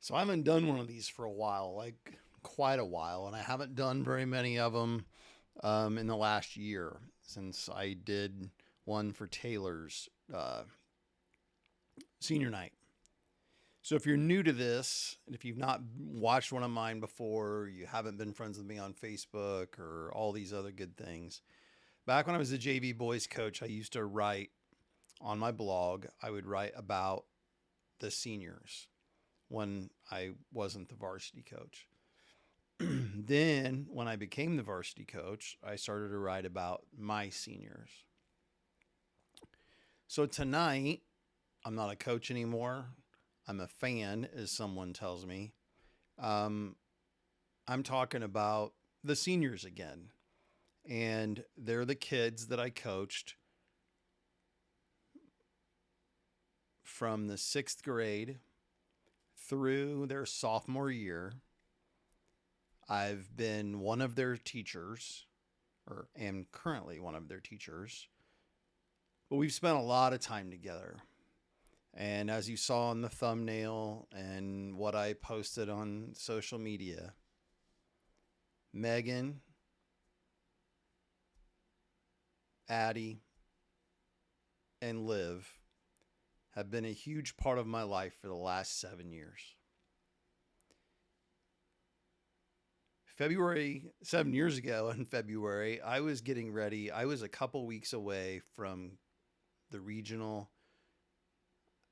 So I haven't done one of these for a while, like quite a while, and I haven't done very many of them in the last year since I did one for Taylor's senior night. So if you're new to this, and if you've not watched one of mine before, you haven't been friends with me on Facebook or all these other good things. Back when I was a JV boys coach, I used to write on my blog, I would write about the seniors when I wasn't the varsity coach. Then, when I became the varsity coach, I started to write about my seniors. So tonight, I'm not a coach anymore. I'm a fan, as someone tells me. Um, I'm talking about the seniors again. And they're the kids that I coached from the sixth grade through their sophomore year. I've been one of their teachers, or am currently one of their teachers, but we've spent a lot of time together. And as you saw in the thumbnail and what I posted on social media, Megan, Addie, and Liv have been a huge part of my life for the last 7 years. February, 7 years ago in February, I was getting ready. I was a couple weeks away from the regional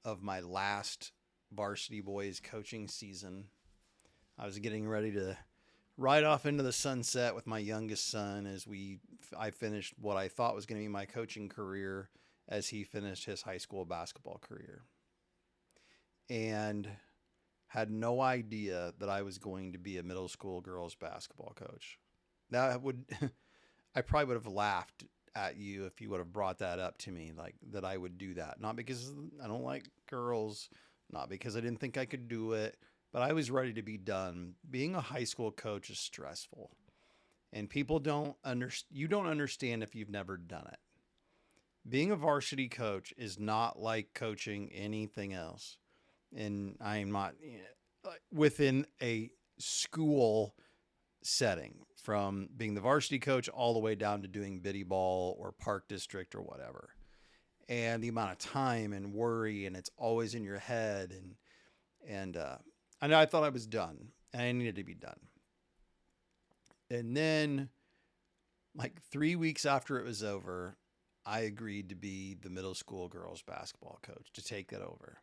of my last varsity boys coaching season. I was getting ready to ride off into the sunset with my youngest son as I finished what I thought was going to be my coaching career as he finished his high school basketball career. And had no idea that I was going to be a middle school girls basketball coach. That would I probably would have laughed at you if you would have brought that up to me, like that I would do that. Not because I don't like girls, not because I didn't think I could do it, but I was ready to be done. Being a high school coach is stressful. And people you don't understand if you've never done it. Being a varsity coach is not like coaching anything else. And I'm not within a school setting, from being the varsity coach all the way down to doing biddy ball or park district or whatever. And the amount of time and worry, and it's always in your head. And I know I thought I was done and I needed to be done. And then, like 3 weeks after it was over, I agreed to be the middle school girls basketball coach, to take that over.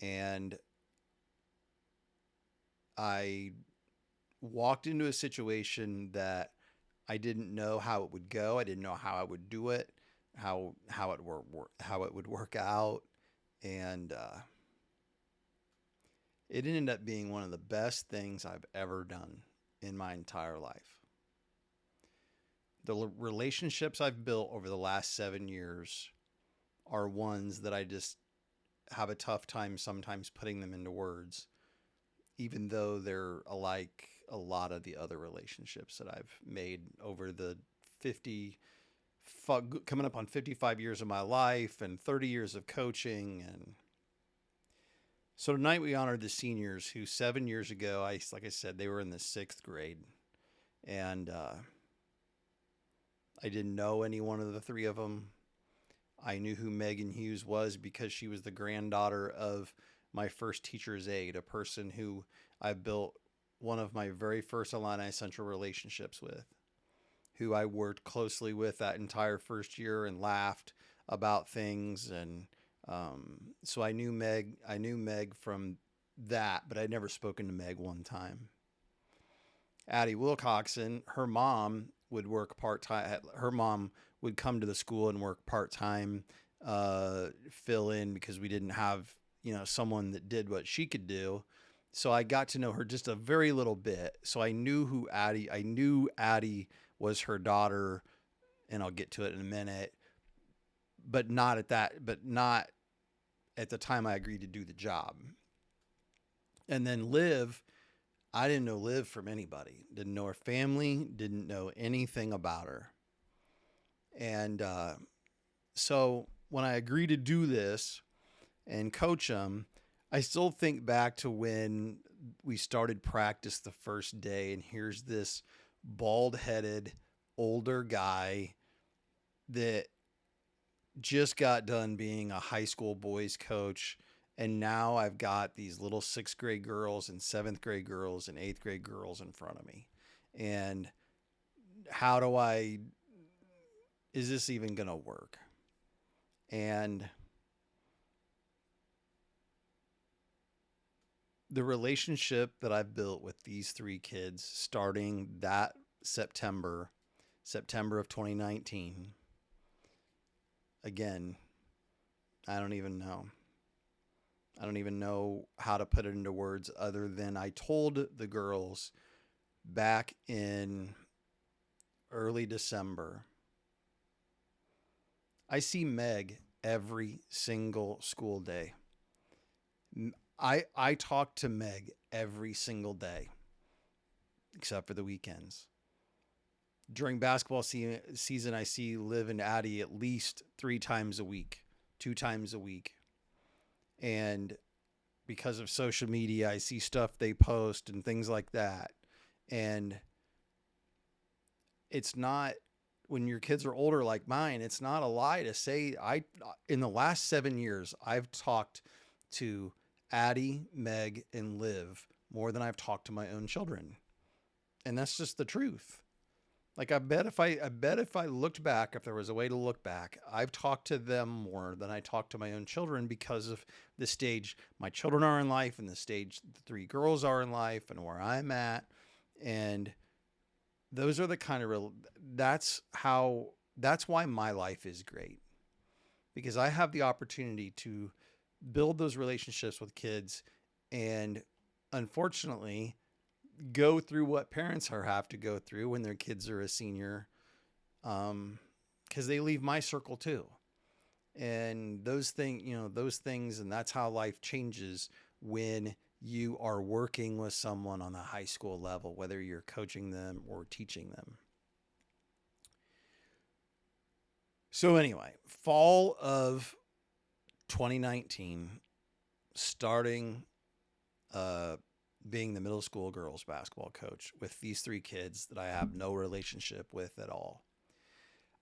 And I walked into a situation that I didn't know how it would go. I didn't know how I would do it, how it would work out, and it ended up being one of the best things I've ever done in my entire life. The relationships I've built over the last 7 years are ones that I just have a tough time sometimes putting them into words, even though they're like a lot of the other relationships that I've made over the 50, coming up on 55 years of my life and 30 years of coaching. And so tonight we honored the seniors who 7 years ago, like I said, they were in the sixth grade. And I didn't know any one of the three of them. I knew who Megan Hughes was because she was the granddaughter of my first teacher's aide, a person who I built one of my very first Illini Central relationships with, who I worked closely with that entire first year and laughed about things. And so I knew Meg from that, but I'd never spoken to Meg one time. Addie Wilcoxon, her mom would work part-time. Her mom would come to the school and work part-time, fill in because we didn't have, someone that did what she could do. So I got to know her just a very little bit. So I knew Addie was her daughter, and I'll get to it in a minute, but not at the time I agreed to do the job. And then Liv, I didn't know Liv from anybody. Didn't know her family, didn't know anything about her. And so when I agreed to do this and coach them, I still think back to when we started practice the first day, and here's this bald headed older guy that just got done being a high school boys coach. And now I've got these little sixth grade girls and seventh grade girls and eighth grade girls in front of me. And how do I, is this even going to work? And the relationship that I've built with these three kids starting that September of 2019, again, I don't even know. I don't even know how to put it into words other than I told the girls back in early December, I see Meg every single school day. I talk to Meg every single day, except for the weekends. During basketball season, I see Liv and Addie at least 3 times a week, 2 times a week. And because of social media, I see stuff they post and things like that. And it's not, when your kids are older like mine, it's not a lie to say in the last 7 years, I've talked to Addie, Meg, and Liv more than I've talked to my own children. And that's just the truth. Like I bet if I looked back, if there was a way to look back, I've talked to them more than I talk to my own children because of the stage my children are in life and the stage the 3 girls are in life and where I'm at. And those are the kind of that's why my life is great, because I have the opportunity to build those relationships with kids and unfortunately go through what parents have to go through when their kids are a senior, because they leave my circle too. And those things, and that's how life changes when you are working with someone on the high school level, whether you're coaching them or teaching them. So anyway, fall of 2019, starting being the middle school girls basketball coach with these 3 kids that I have no relationship with at all.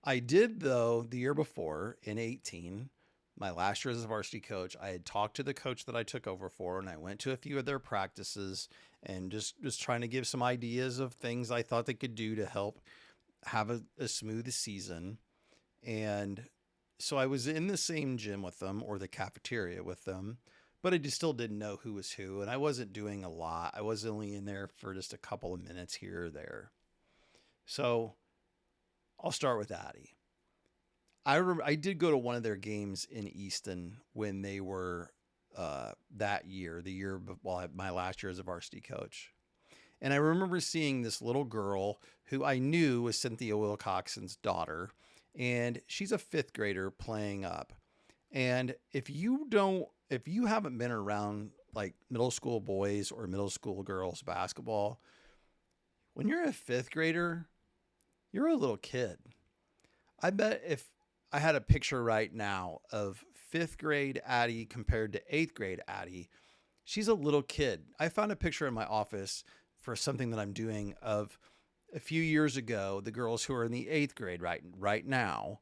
I did, though, the year before in 18, my last year as a varsity coach, I had talked to the coach that I took over for, and I went to a few of their practices and just was trying to give some ideas of things I thought they could do to help have a smooth season. And so I was in the same gym with them, or the cafeteria with them, but I just still didn't know who was who, and I wasn't doing a lot. I was only in there for just a couple of minutes here or there. So I'll start with Addie. I remember I did go to one of their games in Easton when they were that year, my last year as a varsity coach. And I remember seeing this little girl who I knew was Cynthia Wilcoxon's daughter, and she's a 5th grader playing up. And if you haven't been around like middle school boys or middle school girls basketball, when you're a 5th grader, you're a little kid. I bet if I had a picture right now of 5th grade Addie compared to 8th grade Addie, she's a little kid. I found a picture in my office for something that I'm doing of a few years ago, the girls who are in the 8th grade right now,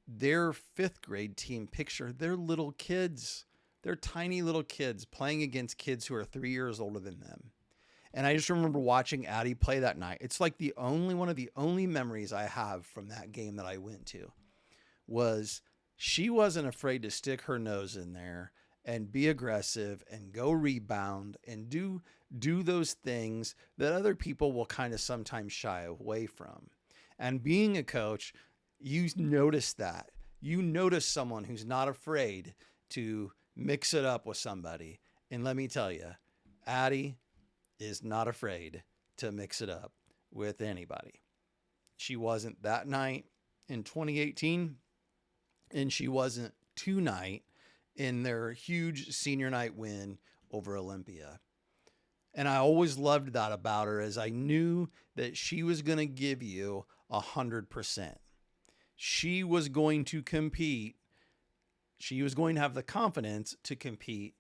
their 5th grade team picture, they're little kids. They're tiny little kids playing against kids who are 3 years older than them. And I just remember watching Addie play that night. It's like one of the only memories I have from that game that I went to was she wasn't afraid to stick her nose in there and be aggressive and go rebound and do those things that other people will kind of sometimes shy away from. And being a coach, you notice that. You notice someone who's not afraid to mix it up with somebody. And let me tell you, Addie is not afraid to mix it up with anybody. She wasn't that night in 2018, and she wasn't tonight in their huge senior night win over Olympia. And I always loved that about her, as I knew that she was going to give you 100%. She was going to compete. She was going to have the confidence to compete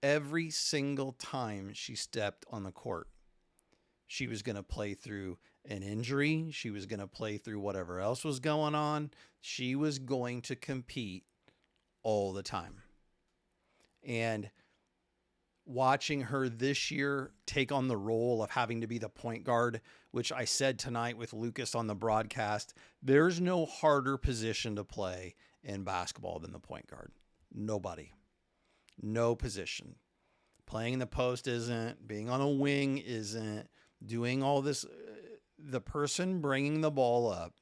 every single time she stepped on the court. She was going to play through an injury. She was going to play through whatever else was going on. She was going to compete all the time. And watching her this year take on the role of having to be the point guard, which I said tonight with Lucas on the broadcast, there's no harder position to play in basketball than the point guard. Nobody. No position. Playing in the post isn't, being on a wing isn't, doing all this. The person bringing the ball up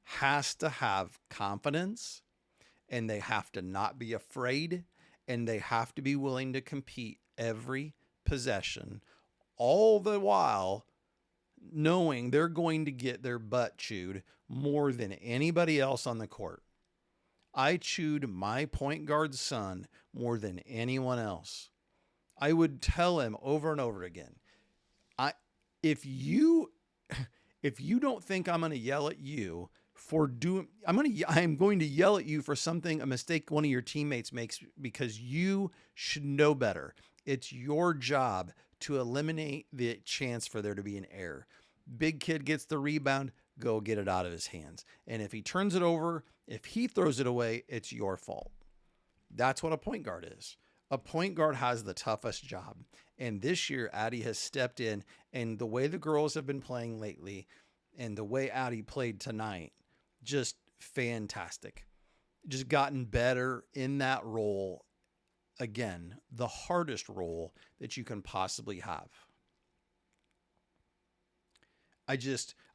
has to have confidence, and they have to not be afraid, and they have to be willing to compete every possession, all the while knowing they're going to get their butt chewed more than anybody else on the court. I chewed my point guard's son more than anyone else. I would tell him over and over again, if you don't think I'm going to yell at you for doing, I'm going to yell at you for something, a mistake one of your teammates makes, because you should know better. It's your job to eliminate the chance for there to be an error. Big kid gets the rebound, go get it out of his hands. And if he turns it over, if he throws it away, it's your fault. That's what a point guard is. A point guard has the toughest job. And this year, Addie has stepped in, and the way the girls have been playing lately and the way Addie played tonight, just fantastic. Just gotten better in that role. Again, the hardest role that you can possibly have.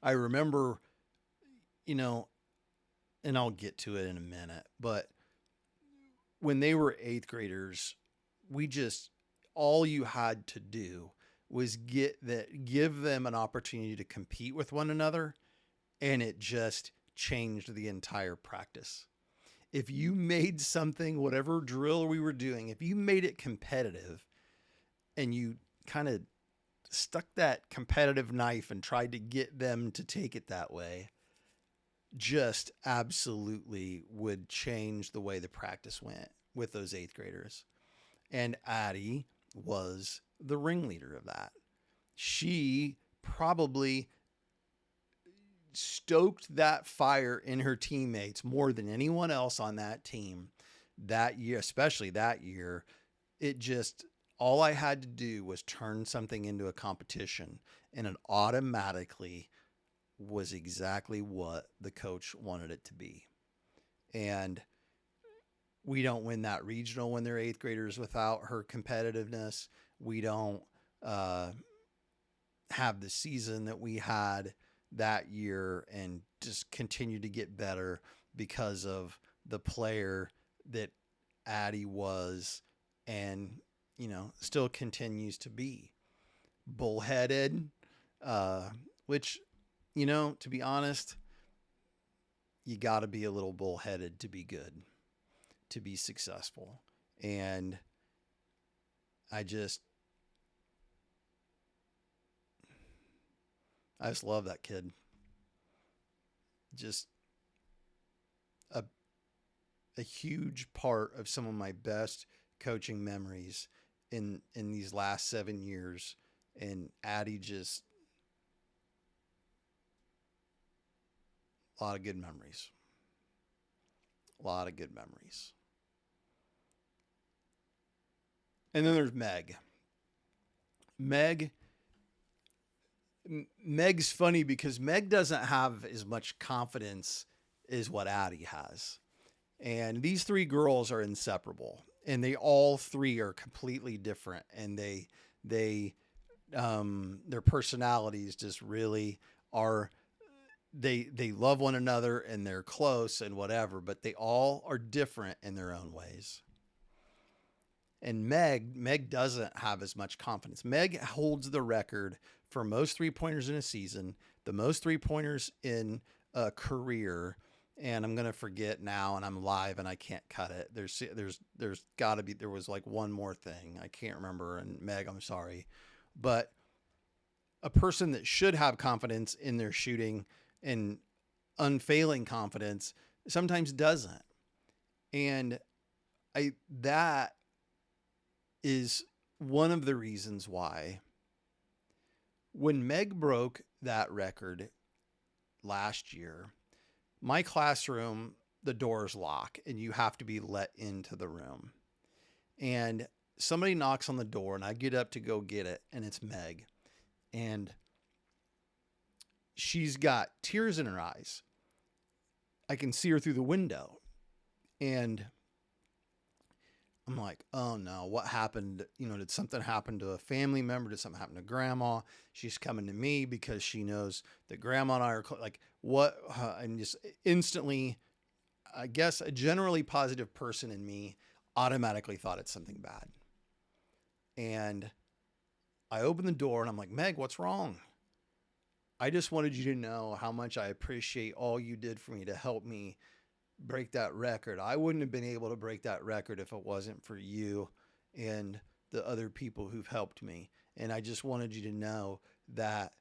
I remember, and I'll get to it in a minute, but when they were 8th graders, all you had to do was give them an opportunity to compete with one another, and it just changed the entire practice. If you made something, whatever drill we were doing, if you made it competitive and you kind of stuck that competitive knife and tried to get them to take it that way, just absolutely would change the way the practice went with those 8th graders. And Addie was the ringleader of that. She probably stoked that fire in her teammates more than anyone else on that team that year, especially that year. All I had to do was turn something into a competition, and it automatically was exactly what the coach wanted it to be. And we don't win that regional when they're 8th graders without her competitiveness. We don't have the season that we had that year and just continue to get better because of the player that Addie was and, still continues to be. Bullheaded, which, to be honest, you got to be a little bullheaded to be good, to be successful. And I just love that kid. Just a huge part of some of my best coaching memories in these last 7 years. And Addie, just a lot of good memories. A lot of good memories. And then there's Meg. Meg's funny because Meg doesn't have as much confidence as what Addie has. And these 3 girls are inseparable, and they all 3 are completely different, and their personalities just really are, they love one another and they're close and whatever, but they all are different in their own ways. And Meg doesn't have as much confidence. Meg holds the record for most 3-pointers in a season, the most 3-pointers in a career. And I'm going to forget now, and I'm live and I can't cut it. There's gotta be, there was like one more thing. I can't remember. And Meg, I'm sorry, but a person that should have confidence in their shooting and unfailing confidence sometimes doesn't. And that is one of the reasons why when Meg broke that record last year, my classroom, the doors lock and you have to be let into the room. And somebody knocks on the door and I get up to go get it, and it's Meg. And she's got tears in her eyes. I can see her through the window. And I'm like, oh no, what happened? Did something happen to a family member? Did something happen to grandma? She's coming to me because she knows that grandma and I are like, what? And just instantly, I guess a generally positive person in me automatically thought it's something bad. And I opened the door and I'm like, Meg, what's wrong? I just wanted you to know how much I appreciate all you did for me to help me break that record. I wouldn't have been able to break that record if it wasn't for you and the other people who've helped me. And I just wanted you to know that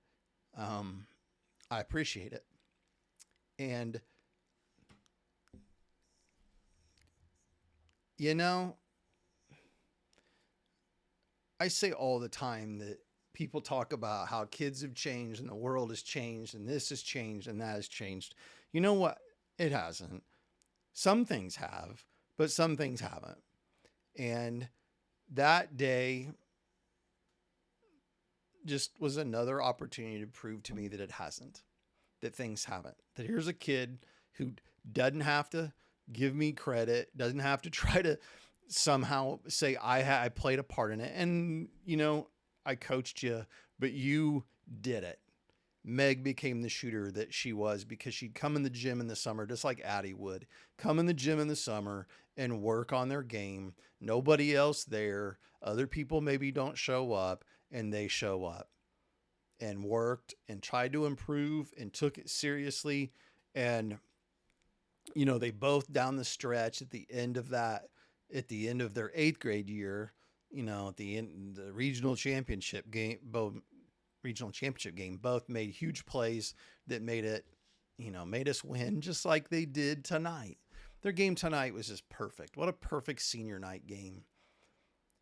I appreciate it. And, I say all the time that people talk about how kids have changed and the world has changed and this has changed and that has changed. You know what? It hasn't. Some things have, but some things haven't. And that day just was another opportunity to prove to me that it hasn't, that things haven't. That here's a kid who doesn't have to give me credit, doesn't have to try to somehow say I played a part in it. And, I coached you, but you did it. Meg became the shooter that she was because she'd come in the gym in the summer, just like Addie would come in the gym in the summer and work on their game. Nobody else there. Other people maybe don't show up, and they show up and worked and tried to improve and took it seriously. And, they both down the stretch at the end of their 8th grade year, at the end, the regional championship game, both made huge plays that made us win, just like they did tonight. Their game tonight was just perfect. What a perfect senior night game.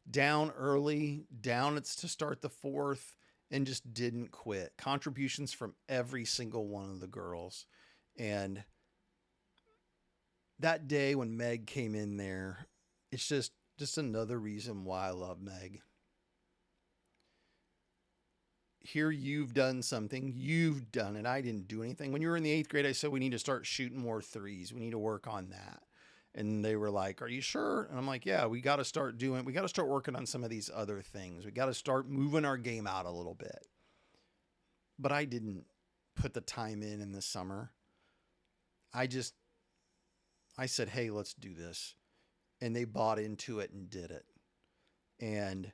Down early, it's to start the 4th, and just didn't quit. Contributions from every single one of the girls. And that day when Meg came in there, it's just another reason why I love Meg. Here you've done something. You've done it. I didn't do anything. When you were in the 8th grade, I said, we need to start shooting more threes. We need to work on that. And they were like, are you sure? And I'm like, yeah, we got to start working on some of these other things. We got to start moving our game out a little bit. But I didn't put the time in the summer. I said, hey, let's do this. And they bought into it and did it. And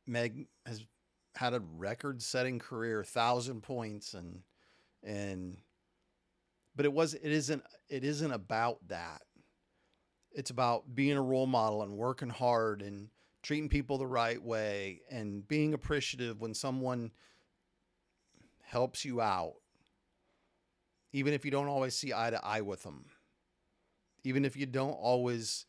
Meg has had a record-setting career, 1,000 points, but it isn't about that. It's about being a role model and working hard and treating people the right way and being appreciative when someone helps you out, even if you don't always see eye to eye with them, even if you don't always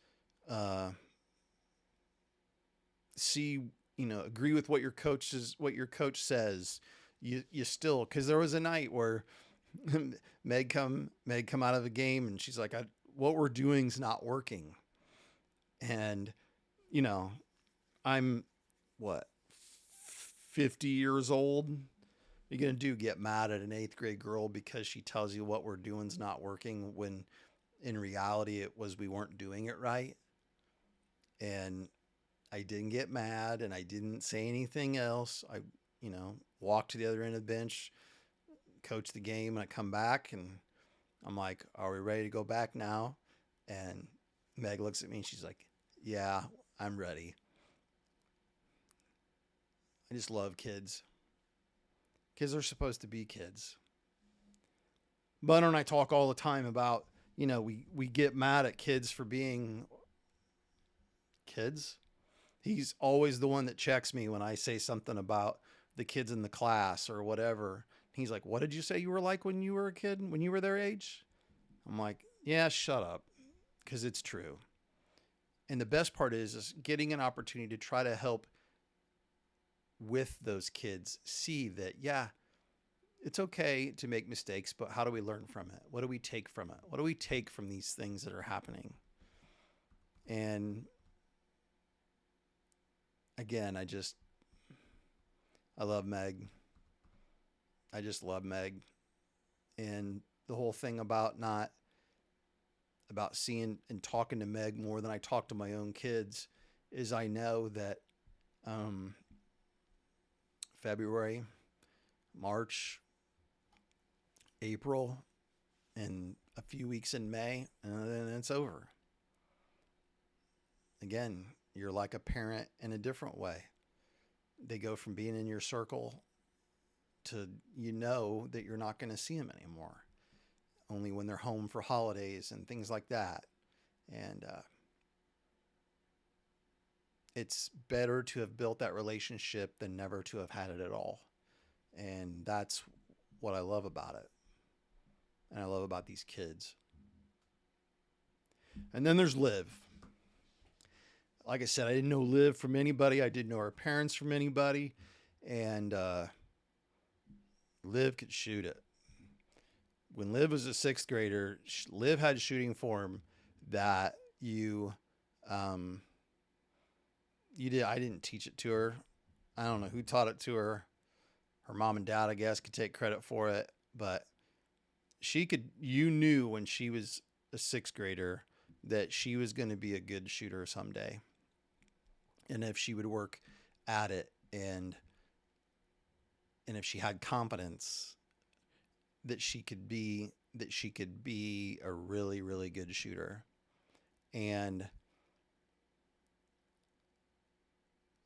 agree with what your coach says. You still, because there was a night where Meg come out of the game and she's like, what we're doing is not working. And, I'm 50 years old. You're going to get mad at an 8th grade girl because she tells you what we're doing is not working, when in reality it was we weren't doing it right. And I didn't get mad and I didn't say anything else. I, walked to the other end of the bench, coach the game, and I come back and I'm like, are we ready to go back now? And Meg looks at me and she's like, yeah, I'm ready. I just love kids. Kids are supposed to be kids. Bunner and I talk all the time about, we get mad at kids for being kids. He's always the one that checks me when I say something about the kids in the class or whatever. He's like, what did you say you were like when you were a kid, when you were their age? I'm like, yeah, shut up, because it's true. And the best part is getting an opportunity to try to help with those kids see that, yeah, it's okay to make mistakes, but how do we learn from it? What do we take from it? What do we take from these things that are happening? And again, I love Meg. I just love Meg. And the whole thing about seeing and talking to Meg more than I talk to my own kids is I know that February, March, April, and a few weeks in May, and then it's over. Again, you're like a parent in a different way. They go from being in your circle to, that you're not going to see them anymore. Only when they're home for holidays and things like that. And it's better to have built that relationship than never to have had it at all. And that's what I love about it. And I love about these kids. And then there's Liv. Like I said, I didn't know Liv from anybody. I didn't know her parents from anybody. And Liv could shoot it. When Liv was a sixth grader, Liv had shooting form that you did. I didn't teach it to her. I don't know who taught it to her. Her mom and dad, I guess, could take credit for it. But you knew when she was a sixth grader that she was going to be a good shooter someday. And if she would work at it and if she had confidence that she could be a really, really good shooter. And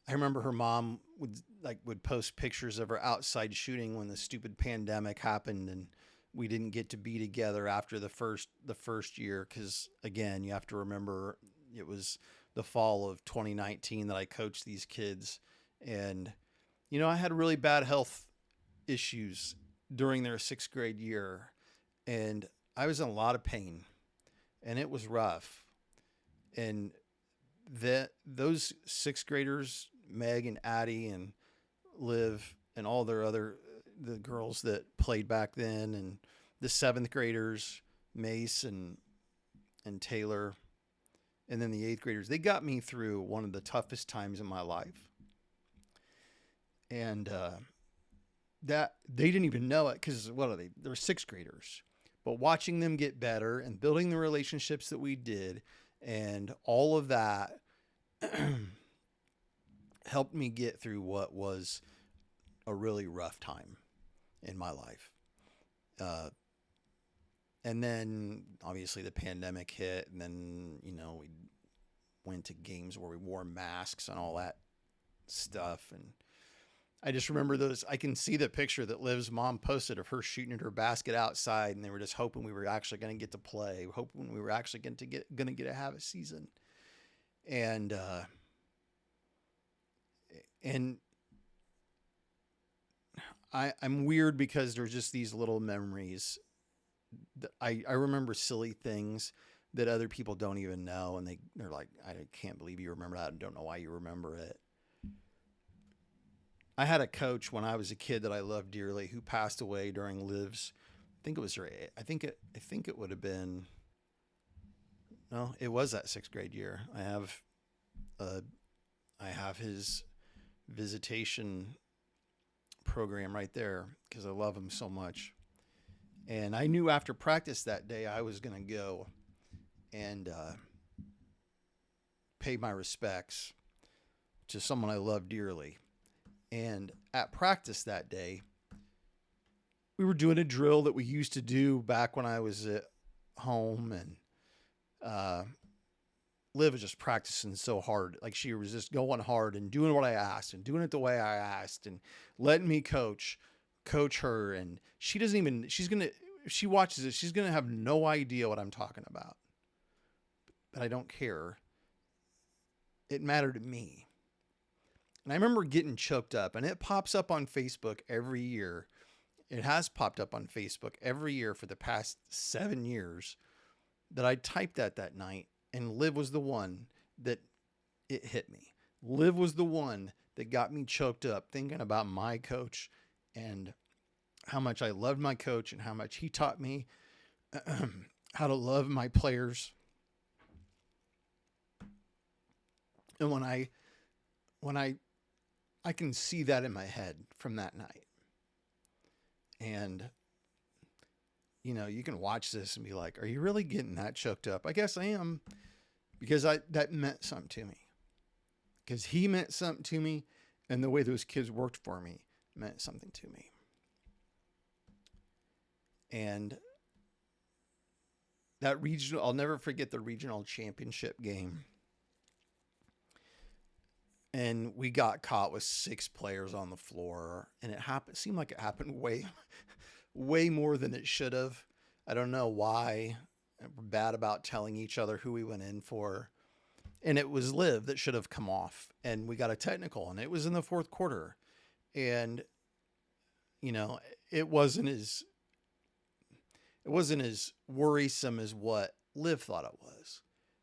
I remember her mom would post pictures of her outside shooting when the stupid pandemic happened and we didn't get to be together after the first year. Cause again, you have to remember it was the fall of 2019 that I coached these kids. And, I had really bad health issues during their sixth grade year. And I was in a lot of pain and it was rough. And those sixth graders, Meg and Addie and Liv and all the girls that played back then, and the seventh graders, Mace and Taylor, and then the eighth graders, they got me through one of the toughest times in my life. And that they didn't even know it because what are they? They're sixth graders. But watching them get better and building the relationships that we did and all of that helped me get through what was a really rough time in my life. And then obviously the pandemic hit, and then, we went to games where we wore masks and all that stuff. And I just remember I can see the picture that Liv's mom posted of her shooting at her basket outside, and they were just hoping we were actually going to get to play, hoping we were actually going to get to have a season. And I'm weird because there's just these little memories that I remember silly things that other people don't even know. And they're like, I can't believe you remember that. I don't know why you remember it. I had a coach when I was a kid that I loved dearly who passed away during Liv's, I think it would have been, no, it was that sixth grade year. I have his visitation program right there because I love him so much. And I knew after practice that day I was going to go and pay my respects to someone I love dearly. And at practice that day, we were doing a drill that we used to do back when I was at home, and Liv was just practicing so hard. Like, she was just going hard and doing what I asked and doing it the way I asked and letting me coach her. And if she watches it, she's going to have no idea what I'm talking about. But I don't care. It mattered to me. And I remember getting choked up, and it pops up on Facebook every year. It has popped up on Facebook every year for the past 7 years that I typed that night, and Liv was the one. that it hit me. Liv was the one that got me choked up thinking about my coach and how much I loved my coach and how much he taught me how to love my players. And when I can see that in my head from that night. And you can watch this and be like, are you really getting that choked up? I guess I am, because that meant something to me. Because he meant something to me, and the way those kids worked for me meant something to me. And that regional, I'll never forget the regional championship game. And we got caught with 6 players on the floor, and it seemed like it happened way more than it should have. I don't know why. We're bad about telling each other who we went in for. And it was Liv that should have come off, and we got a technical, and it was in the 4th quarter. And it wasn't as worrisome as what Liv thought it was.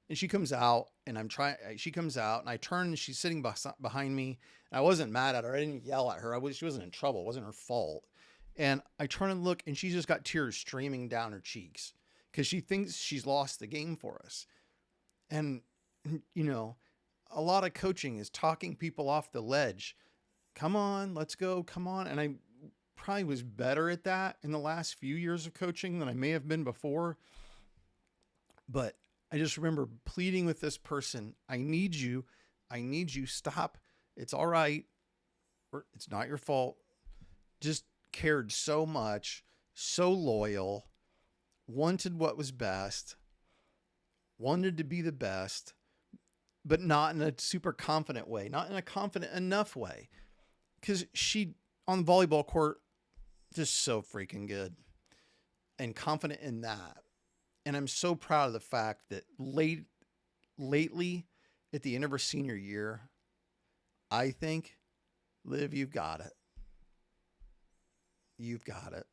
And she comes out, and she comes out, and I turn, and she's sitting behind me. And I wasn't mad at her. I didn't yell at her. She wasn't in trouble. It wasn't her fault. And I turn and look, and she's just got tears streaming down her cheeks because she thinks she's lost the game for us. And, a lot of coaching is talking people off the ledge. Come on, let's go. Come on. And I probably was better at that in the last few years of coaching than I may have been before. But I just remember pleading with this person. I need you. Stop. It's all right. It's not your fault. Just cared so much, so loyal, wanted what was best, wanted to be the best, but not in a super confident way, not in a confident enough way. Because she, on the volleyball court, just so freaking good and confident in that. And I'm so proud of the fact that lately, at the end of her senior year, I think, Liv, you've got it. You've got it.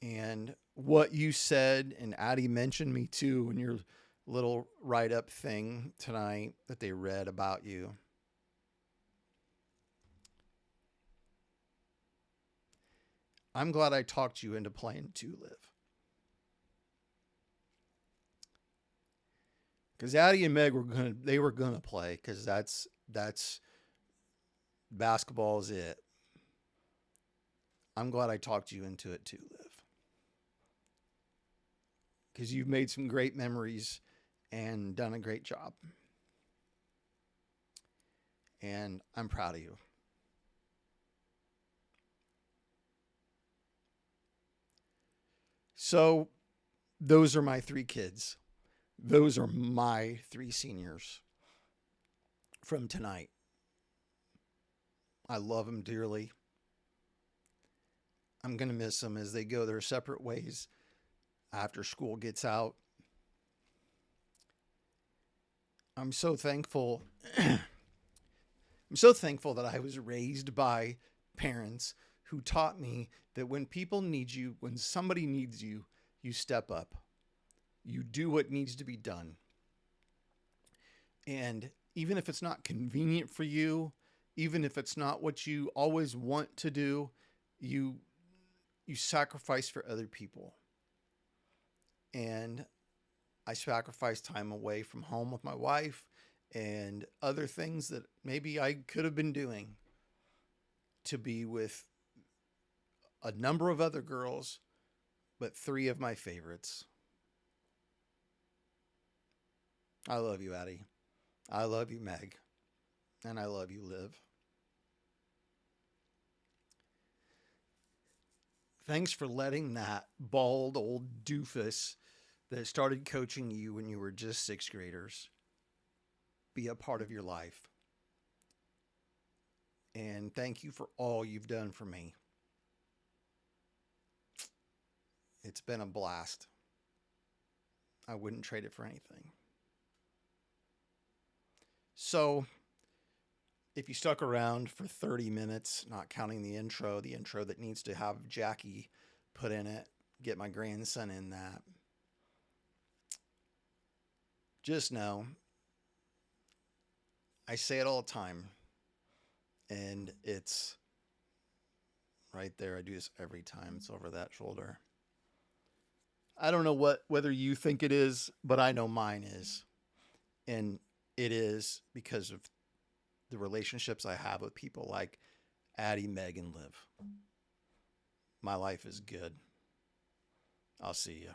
And what you said, and Addie mentioned me too in your little write-up thing tonight that they read about you. I'm glad I talked you into playing too, Liv. Because Addie and Meg were gonna play, because that's basketball is it. I'm glad I talked you into it too, Liv. Because you've made some great memories and done a great job. And I'm proud of you. So those are my 3 kids. Those are my 3 seniors from tonight. I love them dearly. I'm going to miss them as they go their separate ways after school gets out. I'm so thankful. I'm so thankful that I was raised by parents who taught me that when people need you, when somebody needs you, you step up. You do what needs to be done. And even if it's not convenient for you, even if it's not what you always want to do, you sacrifice for other people. And I sacrificed time away from home with my wife and other things that maybe I could have been doing to be with a number of other girls, but 3 of my favorites. I love you, Addie. I love you, Meg. And I love you, Liv. Thanks for letting that bald old doofus that started coaching you when you were just 6th graders be a part of your life. And thank you for all you've done for me. It's been a blast. I wouldn't trade it for anything. So, if you stuck around for 30 minutes, not counting the intro that needs to have Jackie put in it, get my grandson in that. just know I say it all the time, and it's right there. I do this every time. It's over that shoulder. I don't know whether you think it is, but I know mine is. And it is because of the relationships I have with people like Addie, Meg, and Liv. My life is good. I'll see you.